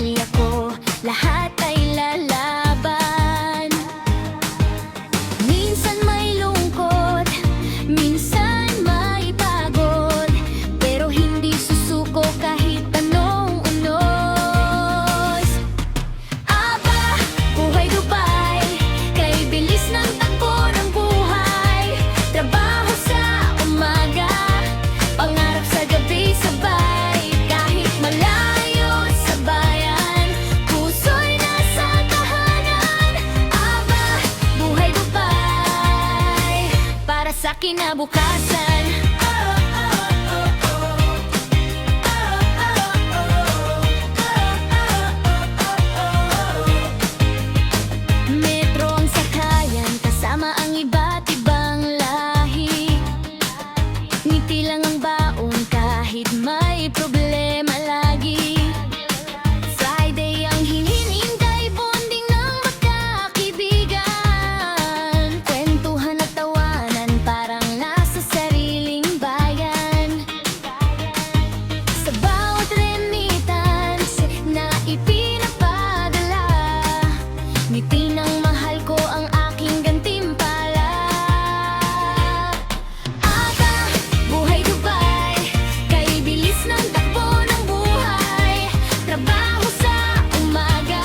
pamilya ko, lahat ay lalaban. Minsan may lungkot, minsan may pagod, pero hindi susuko kahit anong unos. Aba, buhay Dubai, kay bilis ng takbo ng buhay. Trabaho sa umaga, pangarap sa gabi, sabay. Kahit malayo sa bayan, puso'y nasa tahanan. Aba, buhay Dubai, para sa kinabukasan. Metro ang sakayan, kasama ang iba't ibang lahi. Ngiti lang ang baon kahit may problema lagi. Friday ang hinihintay, bonding ng magkakaibigan. Kwentuhan at tawanan, parang nasa sariling bayan. Sa bawat remittance na ipinapadala, ngiti ng mahal ko ang aking gantimpala. Aba, buhay Dubai, kay bilis ng takbo ng buhay. Trabaho sa umaga,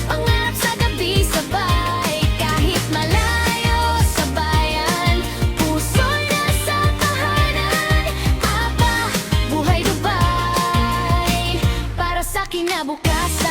pangarap sa gabi, sabay. Kahit malayo sa bayan, puso'y nasa tahanan. Aba, buhay Dubai, para sa kinabukasan.